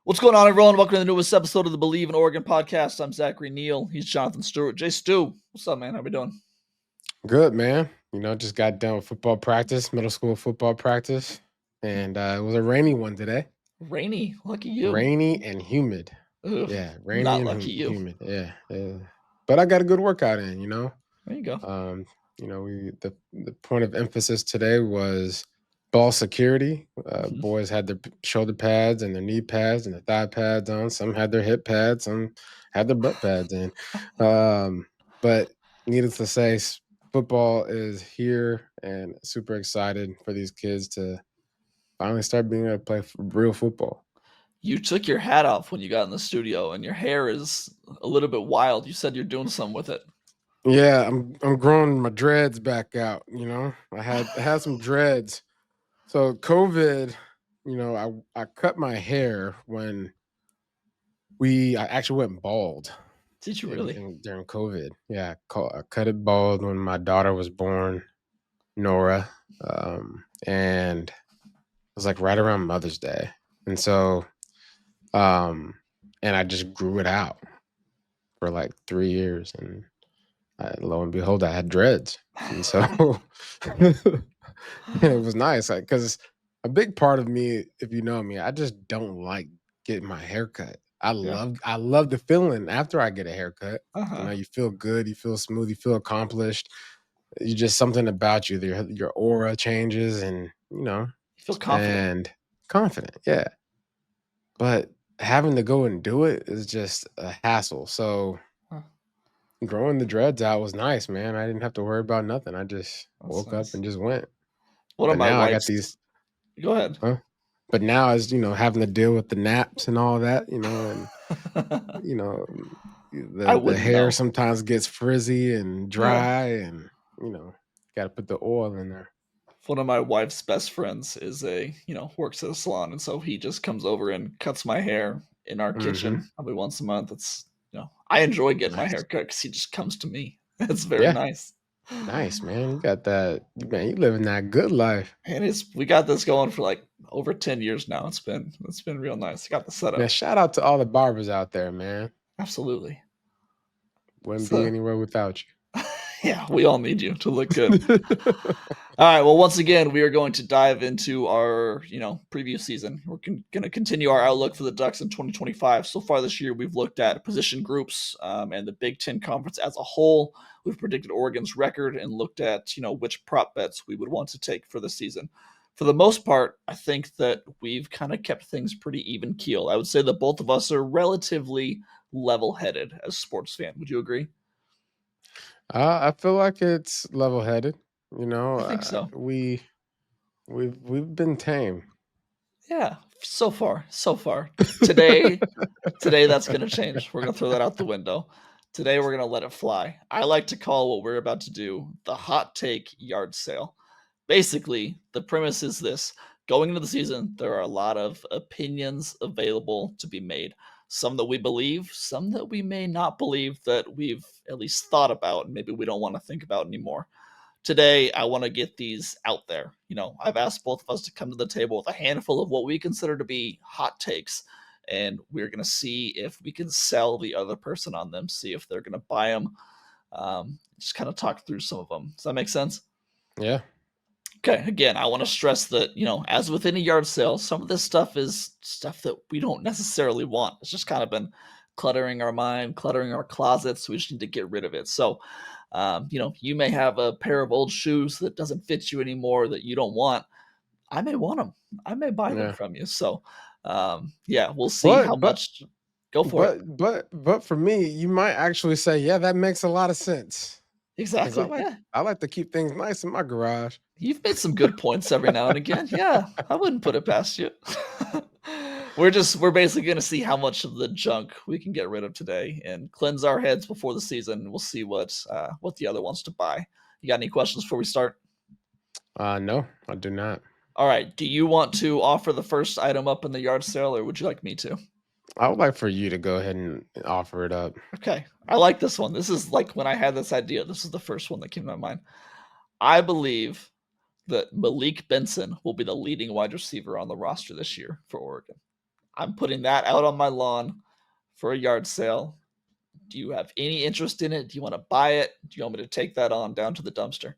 What's going on, everyone? Welcome to the newest episode of the Believe in Oregon podcast. I'm Zachary, Neel. He's Jonathan Stewart. Jay Stu, what's up, man? How we doing? Good, man. Just got done with football practice, middle school football practice, and it was a rainy one today. Rainy. Lucky you. Rainy and humid. Ugh, Yeah, rainy not and lucky you. humid. Yeah. But I got a good workout in. There you go. The point of emphasis today was ball security. Boys had their shoulder pads and their knee pads and their thigh pads on. Some had their hip pads. Some had their butt pads in. But needless to say, football is here and super excited for these kids to finally start being able to play real football. You took your hat off when you got in the studio, and your hair is a little bit wild. You said you're doing something with it. Yeah, I'm growing my dreads back out. I had some dreads. So COVID, I cut my hair when I actually went bald. Did you really? During COVID? Yeah, I cut it bald when my daughter was born, Nora, and it was like right around Mother's Day, and so, and I just grew it out for like 3 years, and lo and behold, I had dreads, and so it was nice because a big part of me, if you know me, I just don't like getting my hair cut. I love the feeling after I get a haircut. You feel good, you feel smooth, you feel accomplished. You just something about you, your aura changes, and you feel confident. Yeah. But having to go and do it is just a hassle. So growing the dreads out was nice, man. I didn't have to worry about nothing. I just woke up and just went. One of my now wife's... I got these. Go ahead. Huh? But now, as having to deal with the naps and all that, and the hair sometimes gets frizzy and dry, and got to put the oil in there. One of my wife's best friends is works at a salon, and so he just comes over and cuts my hair in our kitchen probably once a month. It's I enjoy getting my hair cut because he just comes to me. It's very nice. Nice, man. You got that, man. You living that good life. And we got this going for like over 10 years now. It's been real nice. Got the setup. Man, shout out to all the barbers out there, man. Absolutely. Wouldn't be anywhere without you. Yeah, we all need you to look good. All right. Well, once again, we are going to dive into our, preview season. We're going to continue our outlook for the Ducks in 2025. So far this year, we've looked at position groups and the Big Ten Conference as a whole. We've predicted Oregon's record and looked at, which prop bets we would want to take for the season. For the most part, I think that we've kind of kept things pretty even keel. I would say that both of us are relatively level-headed as sports fans. Would you agree? I feel like it's level-headed. I think so. We've been tame. Yeah, so far. Today, that's going to change. We're going to throw that out the window. Today, we're going to let it fly. I like to call what we're about to do the hot take yard sale. Basically, the premise is this. Going into the season, there are a lot of opinions available to be made. Some that we believe, some that we may not believe, that we've at least thought about, and maybe we don't want to think about anymore. Today, I want to get these out there. I've asked both of us to come to the table with a handful of what we consider to be hot takes, and we're going to see if we can sell the other person on them, see if they're going to buy them, just kind of talk through some of them. Does that make sense? Yeah. Okay, again, I want to stress that, as with any yard sale, some of this stuff is stuff that we don't necessarily want. It's just kind of been cluttering our mind, cluttering our closets. We just need to get rid of it. So, you may have a pair of old shoes that doesn't fit you anymore that you don't want. I may want them. I may buy them from you. So, we'll see how much. Go for it. But for me, you might actually say, yeah, that makes a lot of sense. Exactly. I like to keep things nice in my garage. You've made some good points every now and again. Yeah, I wouldn't put it past you. We're basically going to see how much of the junk we can get rid of today and cleanse our heads before the season. We'll see what the other wants to buy. You got any questions before we start? No, I do not. All right. Do you want to offer the first item up in the yard sale, or would you like me to? I would like for you to go ahead and offer it up. Okay. I like this one. This is like when I had this idea. This is the first one that came to my mind. I believe that Malik Benson will be the leading wide receiver on the roster this year for Oregon. I'm putting that out on my lawn for a yard sale. Do you have any interest in it? Do you want to buy it? Do you want me to take that on down to the dumpster?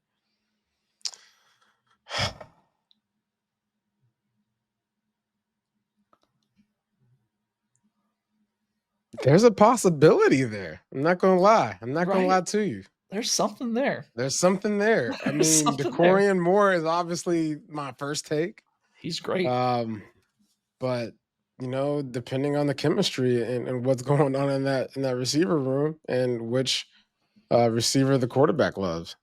There's a possibility there. I'm not gonna lie. I'm not gonna Right? lie to you. There's something there. There's something there. I There's mean, something there. DeCorian Moore is obviously my first take. He's great. But depending on the chemistry and what's going on in that receiver room and which receiver the quarterback loves,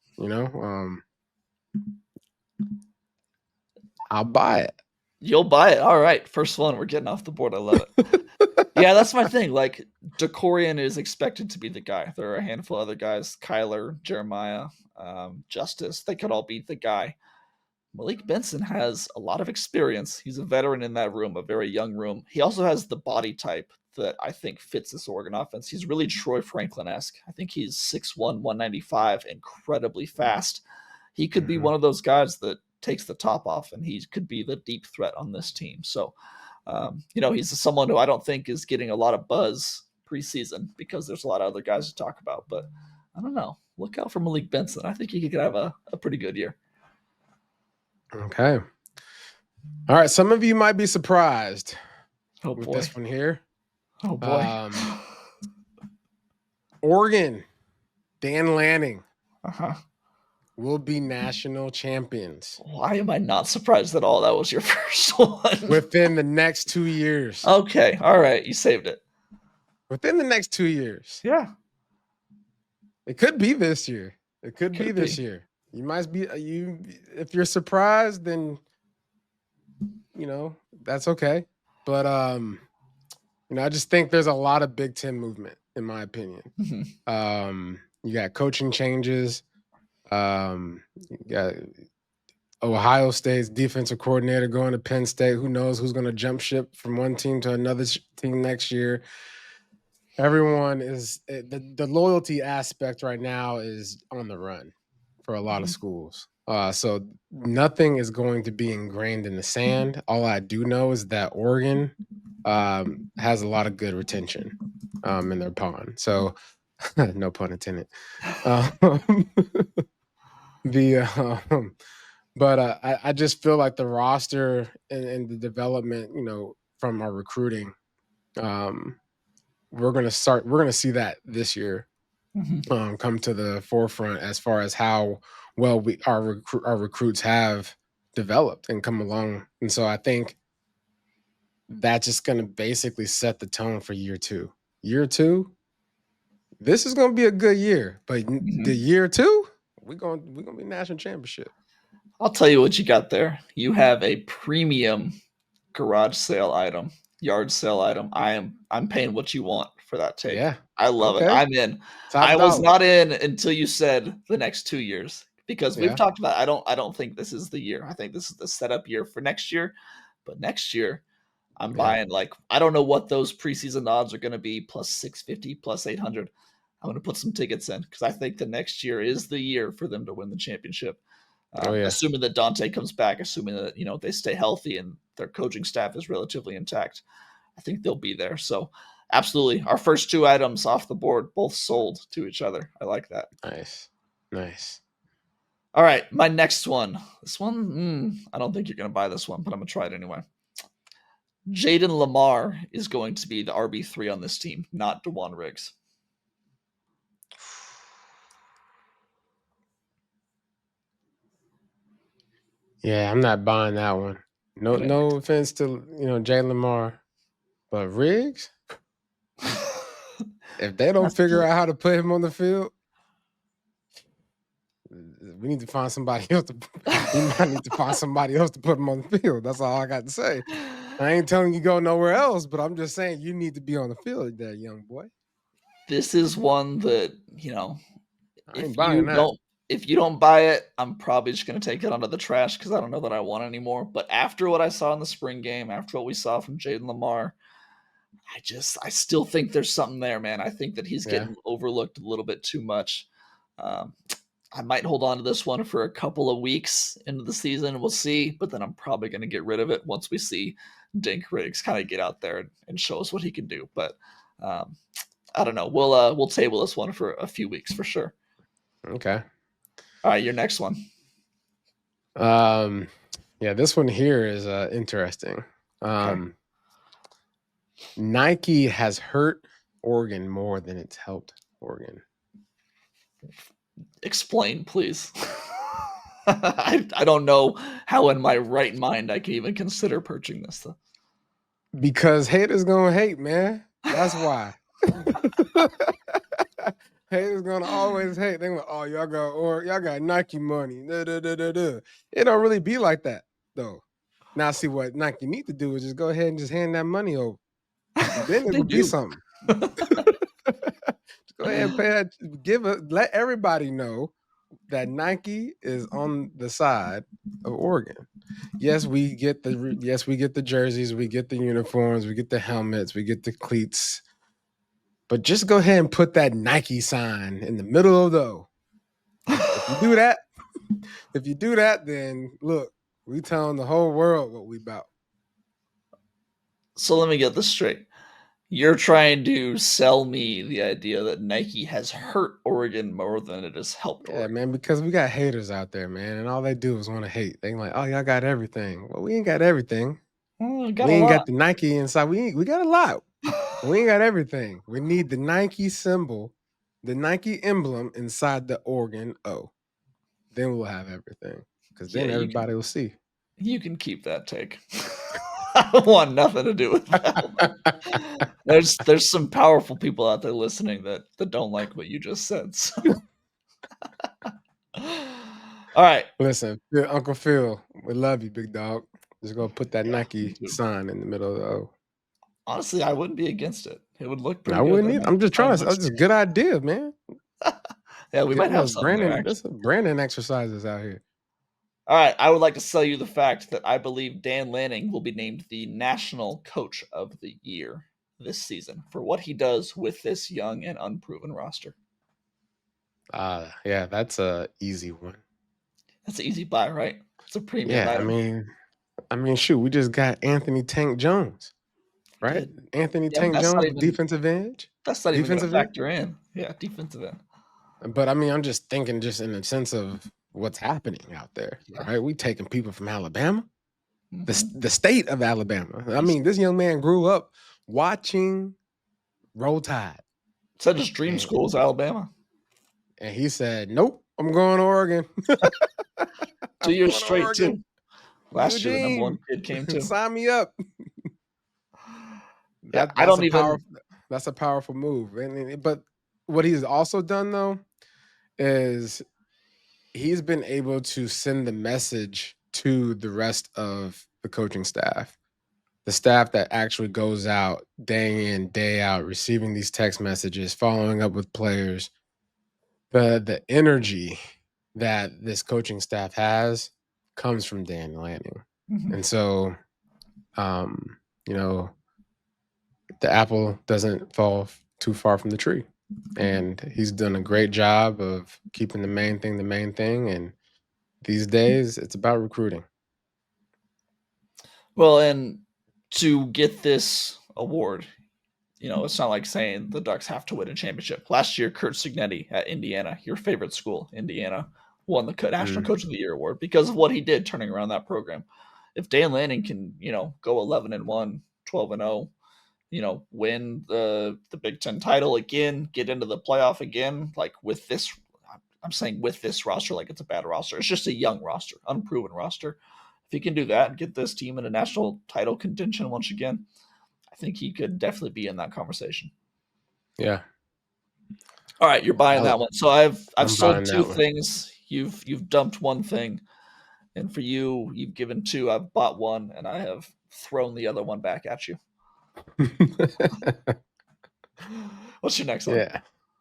I'll buy it. You'll buy it. All right. First one. We're getting off the board. I love it. Yeah, that's my thing. Like, DeCorian is expected to be the guy. There are a handful of other guys, Kyler, Jeremiah, Justice. They could all be the guy. Malik Benson has a lot of experience. He's a veteran in that room, a very young room. He also has the body type that I think fits this Oregon offense. He's really Troy Franklin-esque. I think he's 6'1", 195, incredibly fast. He could be one of those guys that takes the top off, and he could be the deep threat on this team. So, he's someone who I don't think is getting a lot of buzz preseason because there's a lot of other guys to talk about. But I don't know. Look out for Malik Benson. I think he could have a pretty good year. Okay. All right. Some of you might be surprised with boy. this one here. Oh, boy. Oregon, Dan Lanning Uh-huh. will be national champions. Why am I not surprised at all? That was your first one. Within the next 2 years. Okay. All right. You saved it. Within the next 2 years. Yeah. It could be this year. It could be this year. You might be if you're surprised, then that's okay. But I just think there's a lot of Big Ten movement, in my opinion. You got coaching changes. You got Ohio State's defensive coordinator going to Penn State. Who knows who's going to jump ship from one team to another team next year? Everyone is the loyalty aspect right now is on the run for a lot of schools. So nothing is going to be ingrained in the sand. All I do know is that Oregon has a lot of good retention in their pond. So no pun intended. But I just feel like the roster and the development, from our recruiting, we're going to see that this year come to the forefront as far as how well our recruits have developed and come along. And so I think that's just going to basically set the tone for year two. Year two, this is going to be a good year, but the year two, we're going to be national championship. I'll tell you what you got there. You have a premium garage sale item, yard sale item. I'm paying what you want for that take. Yeah. I love it. I'm in. I was not in until you said the next 2 years because we've talked about I don't think this is the year. I think this is the setup year for next year. But next year, I'm buying I don't know what those preseason odds are going to be, plus 650, plus 800. I'm going to put some tickets in because I think the next year is the year for them to win the championship. Assuming that Dante comes back, assuming that they stay healthy and their coaching staff is relatively intact, I think they'll be there. So absolutely, our first two items off the board, both sold to each other. I like that. Nice. All right, my next one. This one, I don't think you're going to buy this one, but I'm going to try it anyway. Jaden Lamar is going to be the RB3 on this team, not DeJuan Riggs. Yeah, I'm not buying that one. No offense to Jalen Lamar, but Riggs, if they don't figure out how to put him on the field, we need to find somebody else. We might need to find somebody else to put him on the field. That's all I got to say. I ain't telling you go nowhere else, but I'm just saying you need to be on the field, there, young boy. This is one that I ain't buying that. If you don't buy it, I'm probably just going to take it onto the trash because I don't know that I want it anymore. But after what I saw in the spring game, after what we saw from Jaden Lamar, I still think there's something there, man. I think that he's getting overlooked a little bit too much. I might hold on to this one for a couple of weeks into the season. We'll see, but then I'm probably going to get rid of it once we see Dink Riggs kind of get out there and show us what he can do. But I don't know. We'll table this one for a few weeks for sure. Okay. All right, your next one. Yeah, this one here is interesting. Okay. Nike has hurt Oregon more than it's helped Oregon. Explain, please. I don't know how in my right mind I can even consider purchasing this. Though. Because haters gonna hate, man. That's why. Haters gonna always hate. They go, oh, y'all got Nike money. Duh, duh, duh, duh, duh. It don't really be like that, though. Now, see what Nike need to do is just go ahead and just hand that money over. Then it would be something. Just go ahead and pay that. Let everybody know that Nike is on the side of Oregon. Yes, we get the jerseys, we get the uniforms, we get the helmets, we get the cleats. But just go ahead and put that Nike sign in the middle of the O. If you do that, then look, we telling the whole world what we about. So let me get this straight. You're trying to sell me the idea that Nike has hurt Oregon more than it has helped Oregon. Yeah, man, because we got haters out there, man, and all they do is want to hate. They like, oh, y'all got everything. Well, we ain't got everything. We ain't got the Nike inside. We got a lot. We ain't got everything. We need the Nike symbol, the Nike emblem inside the Oregon O. Then we'll have everything. Because then everybody will see. You can keep that take. I don't want nothing to do with that. There's some powerful people out there listening that don't like what you just said. So. All right. Listen, Uncle Phil, we love you, big dog. Just go put that Nike sign in the middle of the O. Honestly, I wouldn't be against it. It would look pretty good. I wouldn't either. I'm just trying to. That's just a good idea, man. Yeah, we might have some there. There's some branding exercises out here. All right, I would like to sell you the fact that I believe Dan Lanning will be named the National Coach of the Year this season for what he does with this young and unproven roster. Yeah, that's a easy one. That's an easy buy, right? It's a premium item. I mean, shoot, we just got Anthony Tank Jones, right? Anthony Tank Jones, defensive edge. That's not even going to factor in. Yeah, defensive end. But I mean, I'm just thinking, just in the sense of what's happening out there, right? We taking people from Alabama, the state of Alabama. I mean, this young man grew up watching Roll Tide. Said his dream school is Alabama. And he said, nope, I'm going to Oregon. 2 years straight, too. Last year, the number one kid came too. Sign me up. That's a powerful move. But what he's also done, though, is he's been able to send the message to the rest of the coaching staff, the staff that actually goes out day in, day out, receiving these text messages, following up with players. The energy that this coaching staff has comes from Dan Lanning. And so, the apple doesn't fall too far from the tree. And he's done a great job of keeping the main thing. And these days, it's about recruiting. Well, and to get this award, it's not like saying the Ducks have to win a championship. Last year, Curt Cignetti at Indiana, your favorite school, Indiana, won the National Coach of the Year award because of what he did turning around that program. If Dan Lanning can, go 11-1, 12-0, win the Big Ten title again, get into the playoff again, like with this, I'm saying with this roster, like it's a bad roster. It's just a young roster, unproven roster. If he can do that and get this team in a national title contention once again, I think he could definitely be in that conversation. Yeah. All right, you're buying that one. So I've sold two things. You've dumped one thing. And for you, you've given two. I've bought one, and I have thrown the other one back at you. What's your next one?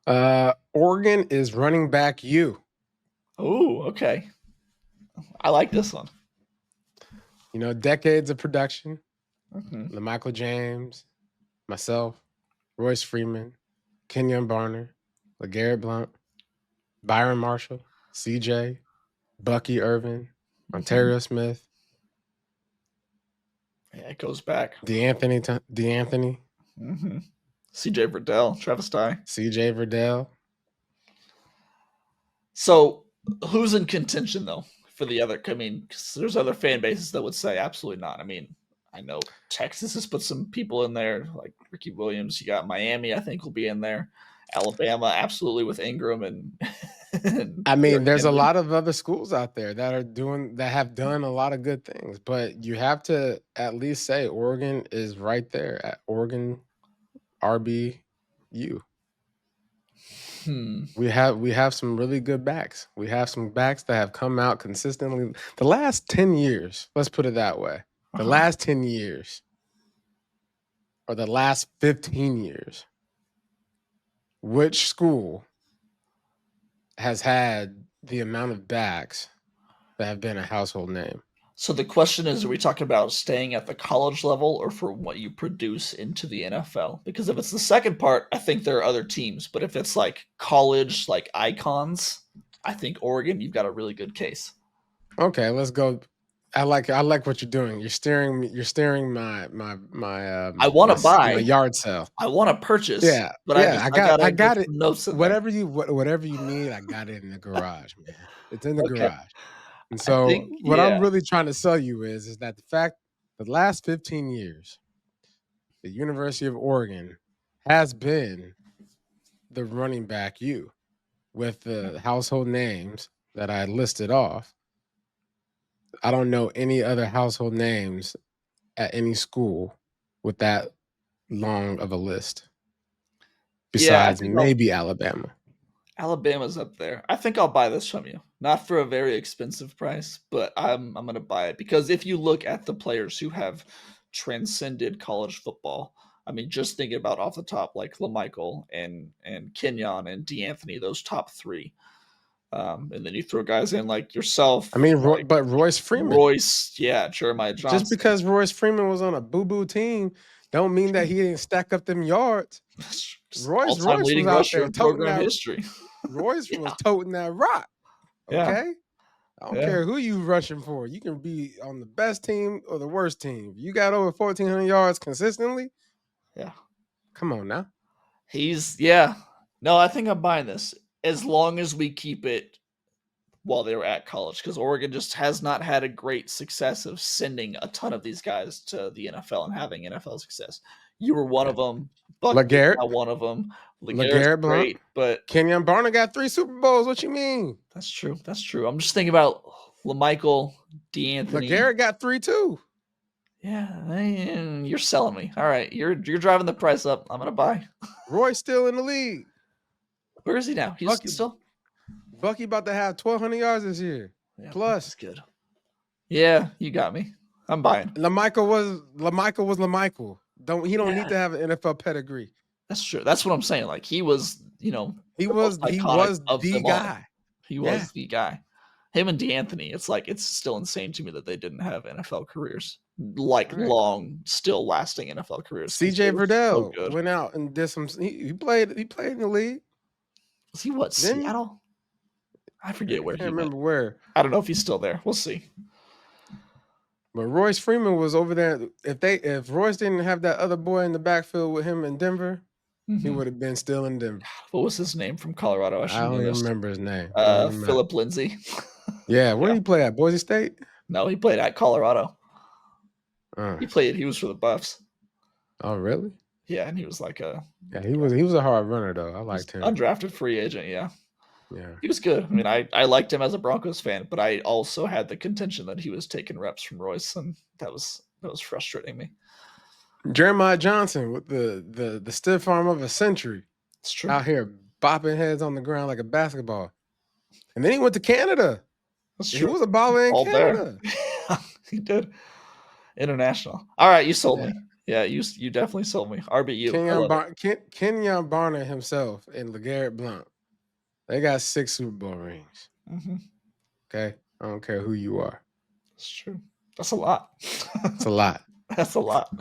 Yeah. Oregon is running back you. Oh, okay. I like this one. Decades of production. LaMichael James, myself, Royce Freeman, Kenyon Barner, LeGarrette Blount, Byron Marshall, CJ, Bucky Irvin, Mhm. Ontario Smith, Yeah, it goes back. DeAnthony, Mm-hmm. CJ Verdell, Travis Dye. CJ Verdell. So who's in contention though for the other? I mean, 'cause there's other fan bases that would say absolutely not. I mean, I know Texas has put some people in there like Ricky Williams. You got Miami, I think will be in there. Alabama, absolutely with Ingram and, and I mean, Derrick there's a Henry. lot of other schools out there that have done a lot of good things, but you have to at least say Oregon is right there at Oregon RBU. Hmm. We have some really good backs. We have some backs that have come out consistently. The last 10 years, let's put it that way. The Uh-huh. last 10 years or the last 15 years, which school has had the amount of backs that have been a household name? So the question is, are we talking about staying at the college level or for what you produce into the NFL? Because if it's the second part, I think there are other teams. But if it's like college, like icons, I think Oregon, you've got a really good case. Okay, let's go. I like what you're doing. You're steering my I want to my buy, yard sale. I want to purchase, Yeah, but yeah. I I gotta get got it. some notes in there. Whatever you need, I got it in the garage, man. It's in the Okay, garage. And I think so what yeah. I'm really trying to sell you is that the last 15 years, the University of Oregon has been the running back you with the household names that I listed off. I don't know any other household names at any school with that long of a list Yeah, I besides think I'll maybe Alabama. Alabama's up there. I think I'll buy this from you. Not for a very expensive price, but I'm gonna buy it because if you look at the players who have transcended college football, I mean, just thinking about off the top, like LaMichael and Kenyon and DeAnthony, those top three, and then you throw guys in like I yourself, mean, like but Royce Freeman. Royce, yeah, Jeremiah Just Johnson, because Royce Freeman was on a boo-boo team, don't mean that he didn't stack up them yards. just Royce all-time Royce was leading out rusher there in toting program that. history. Royce was Yeah, toting that rock. yeah, Okay, I don't yeah, care who you rushing for. You can be on the best team or the worst team. If you got over 1,400 yards consistently, yeah. come on now. Yeah. No, I think I'm buying this as long as we keep it while they were at college because Oregon just has not had a great success of sending a ton of these guys to the NFL and having NFL success. You were one of them. Bucky is LeGarrette, now one of them. LeGarrette's LeGarrette Blunt, great, but Kenyon Barner got 3 Super Bowls. What you mean? that's true. That's true. I'm just thinking about LaMichael, DeAnthony. LeGarrette got 3 too. Yeah, you're selling me. All right, you're driving the price up. I'm gonna buy. Roy's still in the league. Where is he now? He's Bucky still. Bucky about to have 1,200 yards this year. Yeah, Plus, that's good. Yeah, you got me. I'm buying. LaMichael was LaMichael. He don't need Yeah, to have an NFL pedigree. that's true. That's what I'm saying. Like he was, He the most was iconic of the them all. guy. He Yeah. was the guy. Him and DeAnthony. It's like it's still insane to me that they didn't have NFL careers, like Right. long, still lasting NFL careers. 'Cause they CJ were so Verdell good. went out and did some. He played in the league. Was he what? Then Seattle? I I forget where can't he went. remember where. I don't know if he's still there. We'll see. But Royce Freeman was over there. If Royce didn't have that other boy in the backfield with him in Denver, he Mhm. would have been still in Denver. What was his name from Colorado? I I should don't know even this. remember his name. It don't even matter. Philip Lindsay. Yeah, where Yeah. did he play at? Boise State? No, he played at Colorado. Uh, He was for the Buffs. oh, really? Yeah, and he was like Yeah, he was a hard runner though. I liked him. undrafted free agent. Yeah, Yeah. he was good. I mean, I liked him as a Broncos fan, but I also had the contention that he was taking reps from Royce, and that was frustrating me. Jeremiah Johnson with the stiff arm of a century It's true. out here bopping heads on the ground like a basketball. And then he went to Canada. That's He true. was a baller in All Canada. there. He did. International. All right, you sold Yeah. me. Yeah, you definitely sold me. RBU. I love it. Kenyon Barner himself and LeGarrette Blunt. They got 6 Super Bowl rings. Mhm. Okay? I don't care who you are. That's true. That's a lot. It's a lot. That's a lot.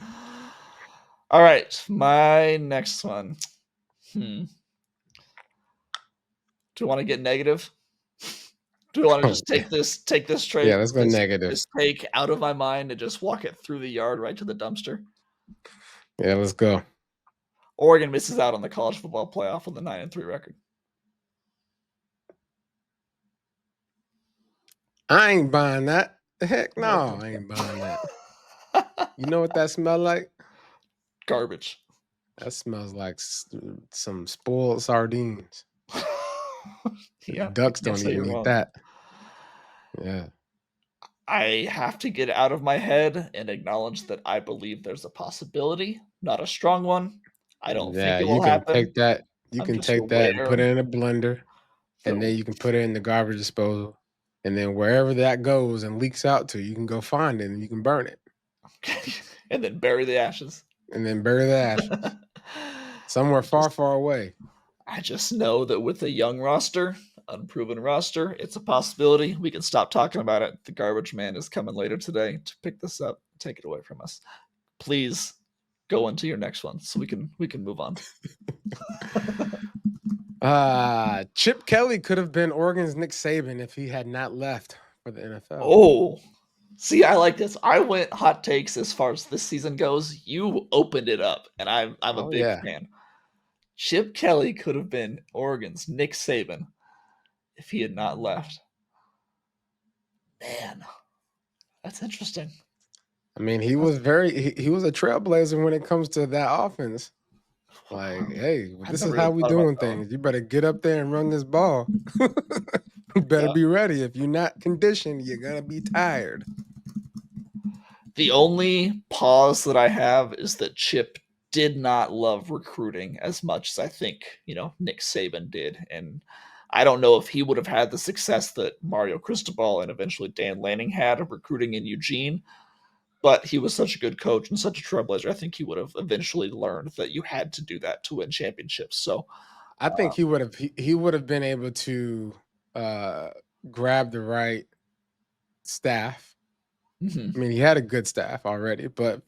All right, my next one. Do you want to get negative? Do we want to Oh, just take this trade, yeah, let's go negative. this take out of my mind and just walk it through the yard right to the dumpster? Yeah, let's go. Oregon misses out on the college football playoff with a 9-3 record. I ain't buying that. The heck no, I ain't buying that. You know what that smell like? Garbage. That smells like some spoiled sardines. Yeah, Ducks can't don't say even you're eat wrong. that. Yeah. I have to get it out of my head and acknowledge that I believe there's a possibility, not a strong one. I don't think Yeah, it you will can happen. take that. You I'm can just take that and aware put it in a blender, and that then you can put it in the garbage disposal. And then wherever that goes and leaks out to, you can go find it and you can burn it. and then bury the ashes. And then bury the ashes somewhere far, far away. I just know that with a young roster, unproven roster, it's a possibility. We can stop talking about it. The garbage man is coming later today to pick this up, take it away from us. Please go into your next one so we can move on. Chip Kelly could have been Oregon's Nick Saban if he had not left for the NFL. Oh, see, I like this. I went hot takes as far as this season goes. You opened it up, and I'm a big fan. Chip Kelly could have been Oregon's Nick Saban if he had not left. Man, that's interesting. I mean, he was he was a trailblazer when it comes to that offense. Like, hey, this is how we doing things. You better get up there and run this ball. You better be ready. If you're not conditioned, you're gonna be tired. The only pause that I have is that Chip did not love recruiting as much as I think, Nick Saban did. And I don't know if he would have had the success that Mario Cristobal and eventually Dan Lanning had of recruiting in Eugene. But he was such a good coach and such a trailblazer. I think he would have eventually learned that you had to do that to win championships. So I think he would have been able to grab the right staff. Mm-hmm. I mean, he had a good staff already, but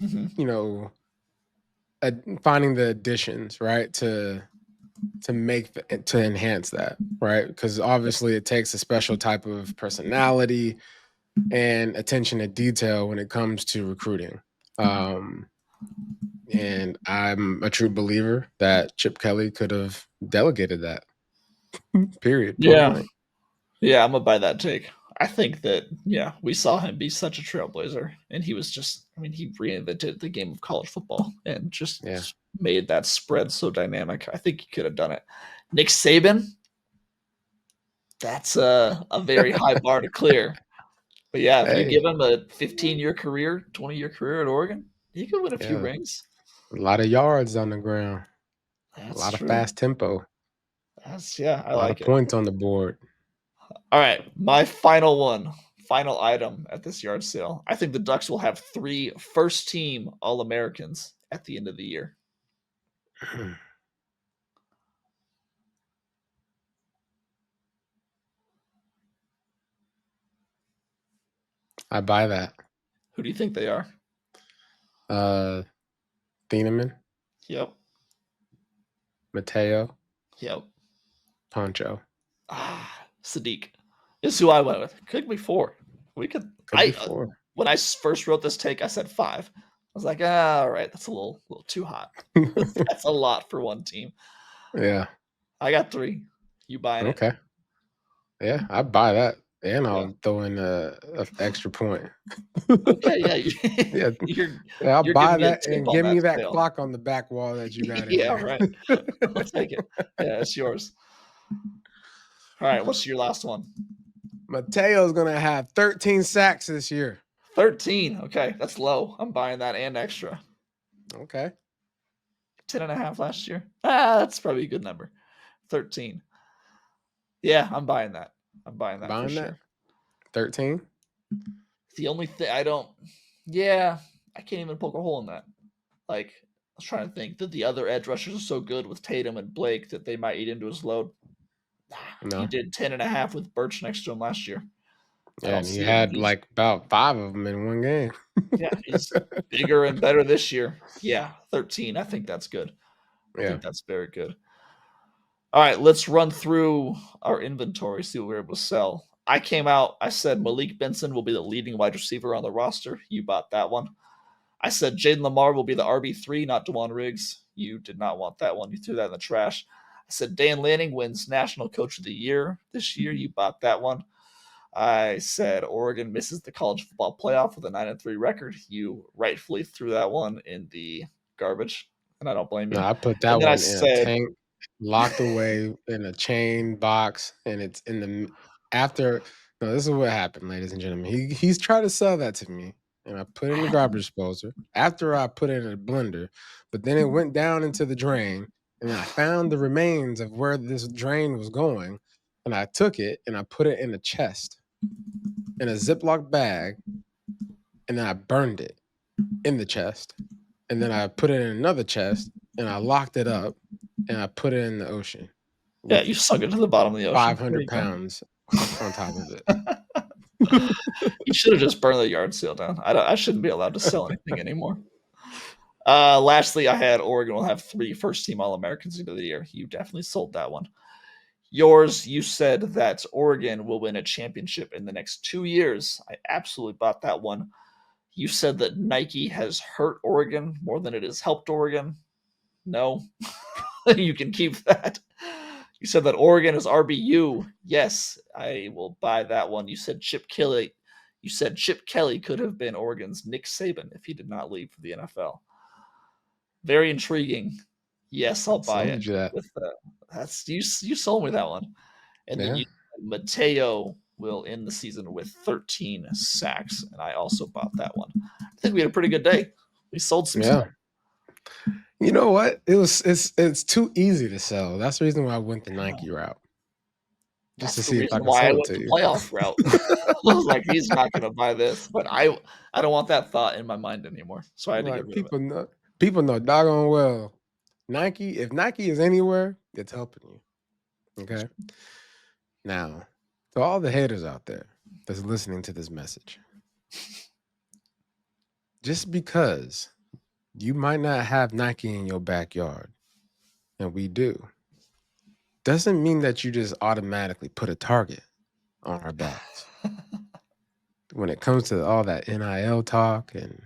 finding the additions right to enhance that, right? Because obviously it takes a special type of personality and attention to detail when it comes to recruiting. And I'm a true believer that Chip Kelly could have delegated that. Period. Yeah. Yeah, I'm gonna buy that take. I think that, we saw him be such a trailblazer, and he was he reinvented the game of college football and just made that spread so dynamic. I think he could have done it. Nick Saban, that's a very high bar to clear. But yeah, if you give him a 15-year career, 20-year career at Oregon, he could win a few rings. A lot of yards on the ground. That's a lot true. of fast tempo. I a lot like of points on the board. All right, my final item at this yard sale. I think the Ducks will have 3 first-team All-Americans at the end of the year. I buy that. Who do you think they are? Thieneman. Yep. Mateo. Yep. Poncho. Sadiq is who I went with. Could be 4. Could be 4. When I first wrote this take, I said 5. I was like, all right, that's a little too hot. That's a lot for one team. Yeah. I got 3. You buying it? Okay. Yeah, I buy that. And I'll throw in a extra point. Okay, yeah. I'll buy that and give me that clock on the back wall that you got in there. Right. I'll take it. Yeah, it's yours. All right, what's your last one? Mateo's going to have 13 sacks this year. 13. Okay, that's low. I'm buying that and extra. Okay. 10.5 last year. That's probably a good number. 13. Yeah, I'm buying that. For sure. 13? The only thing I can't even poke a hole in that. Like, I was trying to think that the other edge rushers are so good with Tatum and Blake that they might eat into his load. No. He did 10.5 with Birch next to him last year. Yeah, and he had like about 5 of them in one game. Yeah, he's bigger and better this year. Yeah, 13. I think that's good. I think that's very good. All right, let's run through our inventory, see what we're able to sell. I came out, I said Malik Benson will be the leading wide receiver on the roster. You bought that one. I said Jaden Lamar will be the RB3, not DeJuan Riggs. You did not want that one. You threw that in the trash. I said Dan Lanning wins National Coach of the Year this year. You bought that one. I said Oregon misses the college football playoff with a 9-3 record. You rightfully threw that one in the garbage, and I don't blame you. No, I put And that then I one in a said, tank, locked away in a chain box, and it's in the after. No, this is what happened, ladies and gentlemen. He's trying to sell that to me, and I put it in the garbage disposal after I put it in a blender, but then it went down into the drain, and I found the remains of where this drain was going, and I took it and I put it in a chest, in a Ziploc bag, and then I burned it in the chest, and then I put it in another chest, and I locked it up, and I put it in the ocean. yeah, you sunk it to the bottom of the ocean. 500 pounds on top of it. You should have just burned the yard sale down. I shouldn't be allowed to sell anything anymore. Lastly, I had Oregon will have 3 first-team All-Americans into the year. You definitely sold that one. Yours, you said that Oregon will win a championship in the next 2 years. I absolutely bought that one. You said that Nike has hurt Oregon more than it has helped Oregon. No, you can keep that. You said that Oregon is RBU. Yes, I will buy that one. You said Chip Kelly. You said Chip Kelly could have been Oregon's Nick Saban if he did not leave for the NFL. Very intriguing. Yes, I'll buy it. That. With that's you sold me that one. And then you Mateo will end the season with 13 sacks, and I also bought that one. I think we had a pretty good day. We sold some stuff. You know what? It's too easy to sell. That's the reason why I went the Nike route. Just to see if I can sell it to you. Playoff route. I was like, he's not going to buy this, but I don't want that thought in my mind anymore. So I had to get rid of it. People know doggone well. Nike, if Nike is anywhere, it's helping you. Okay. Now, to all the haters out there that's listening to this message, just because you might not have Nike in your backyard, and we do, doesn't mean that you just automatically put a target on our backs. When it comes to all that NIL talk and,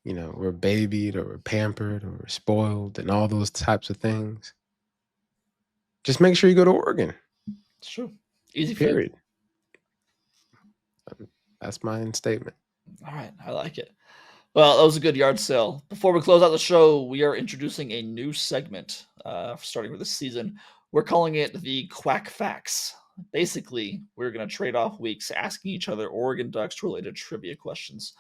you know, we're babied or we're pampered or we're spoiled and all those types of things, just make sure you go to Oregon. It's true. Easy period. That's my end statement. All right. I like it. Well, that was a good yard sale. Before we close out the show, we are introducing a new segment starting with this season. We're calling it the Quack Facts. Basically, we're going to trade off weeks asking each other Oregon Ducks related trivia questions.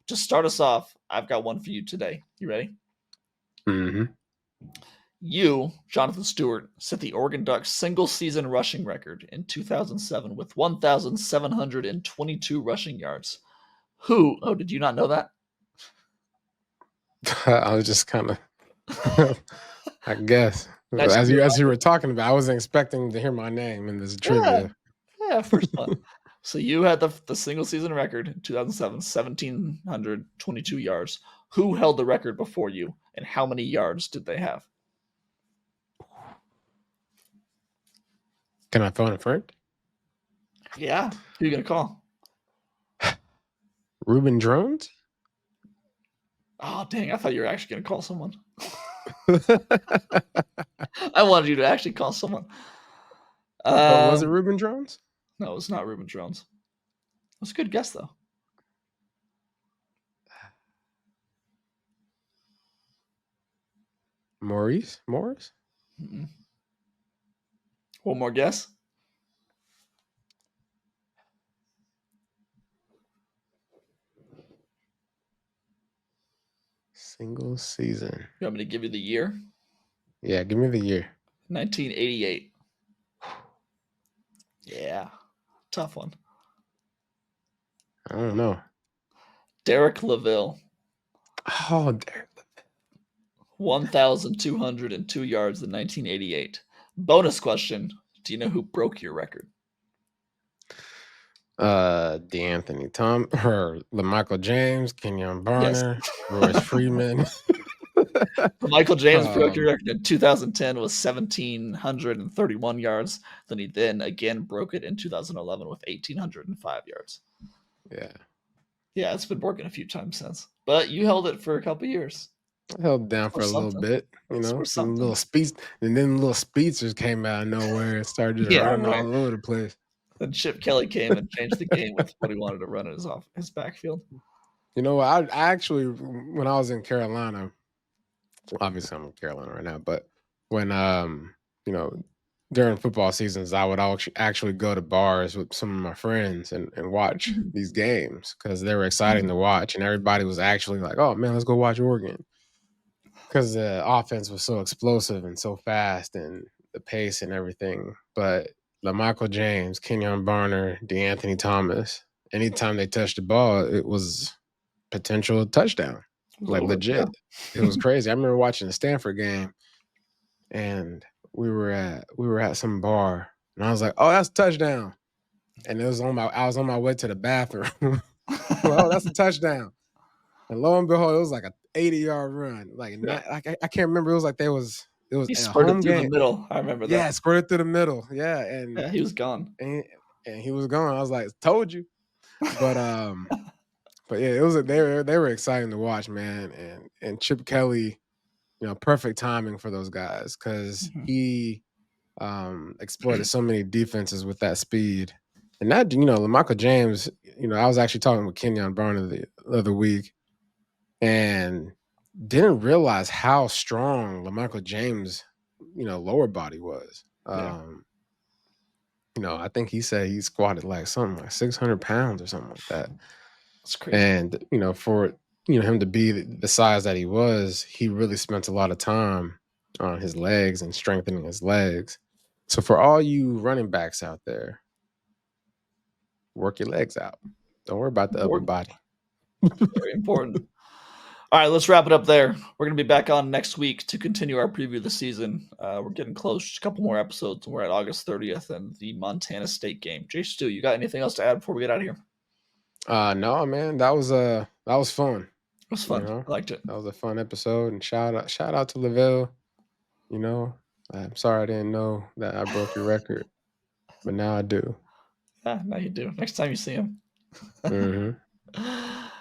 To start us off, I've got one for you today. You ready? Mm-hmm. You, Jonathan Stewart, set the Oregon Ducks single-season rushing record in 2007 with 1,722 rushing yards. Who? Oh, did you not know that? I was just kind of, I guess, as you were talking about, I wasn't expecting to hear my name in this trivia. Yeah, first one. So you had the single season record in 2007, 1,722 yards. Who held the record before you, and how many yards did they have? Can I phone a friend? Yeah. Who are you going to call? Ruben Drones? Oh, dang. I thought you were actually going to call someone. I wanted you to actually call someone. Was it Ruben Drones? No, it was not Ruben Drones. It was a good guess, though. Morris? Mm-mm. One more guess? Single season. You want me to give you the year? Yeah, give me the year. 1988. Yeah. Tough one. I don't know. Derek LaVille. Oh, Derek LaVille. 1,202 yards in 1988. Bonus question. Do you know who broke your record? DeAnthony Tom or LaMichael James, Kenyon Barner, Royce Freeman. Michael James broke your record in 2010 with 1,731 yards. Then he again broke it in 2011 with 1,805 yards. Yeah. Yeah, it's been broken a few times since. But you held it for a couple years. I held down for a little bit, some little speeds, and then little speedsters came out of nowhere and started just running all over the place. Then Chip Kelly came and changed the game with what he wanted to run in his backfield. You know, I actually, when I was in Carolina, obviously I'm in Carolina right now, but when during football seasons, I would actually go to bars with some of my friends and watch these games because they were exciting to watch, and everybody was actually like, "Oh man, let's go watch Oregon," because the offense was so explosive and so fast, and the pace and everything. But Michael James, Kenyon Barner, DeAnthony Thomas, anytime they touched the ball, it was potential touchdown. Like legit. Yeah. It was crazy. I remember watching the Stanford game, and we were at some bar, and I was like, "Oh, that's a touchdown!" And I was on my way to the bathroom. Oh, that's a touchdown! And lo and behold, it was like a 80-yard run. Like I can't remember. It was like it was he spurted through the middle. I remember that. Yeah, spurted through the middle. Yeah, and he was gone. And he was gone. I was like, "Told you," but But yeah, they were exciting to watch, man. And Chip Kelly, perfect timing for those guys because he exploited so many defenses with that speed. And that, Michael James, I was actually talking with Kenyon Barner the other week and didn't realize how strong LaMichael James, lower body was. I think he said he squatted like something like 600 pounds or something like that. That's crazy. And, for him to be the size that he was, he really spent a lot of time on his legs and strengthening his legs. So for all you running backs out there, work your legs out. Don't worry about the upper body. Very important. All right, let's wrap it up there. We're going to be back on next week to continue our preview of the season. We're getting close, just a couple more episodes, and we're at August 30th and the Montana State game. Jay Stu, you got anything else to add before we get out of here? No, man. That was fun. It was fun. I liked it. That was a fun episode, and shout out to Lavelle. I'm sorry I didn't know that I broke your record, but now I do. Yeah, now you do. Next time you see him.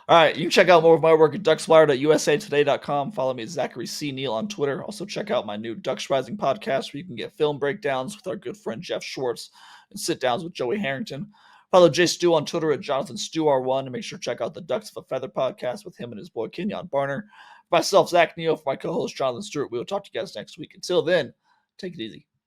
All right, you can check out more of my work at duckswire.usatoday.com. Follow me at Zachary C. Neel on Twitter. Also check out my new Ducks Rising podcast where you can get film breakdowns with our good friend Jeff Schwartz and sit downs with Joey Harrington. Follow Jay Stu on Twitter at JonathanStuR1 and make sure to check out the Ducks of a Feather podcast with him and his boy Kenyon Barner. For myself, Zach Neel, for my co-host Jonathan Stewart, we will talk to you guys next week. Until then, take it easy.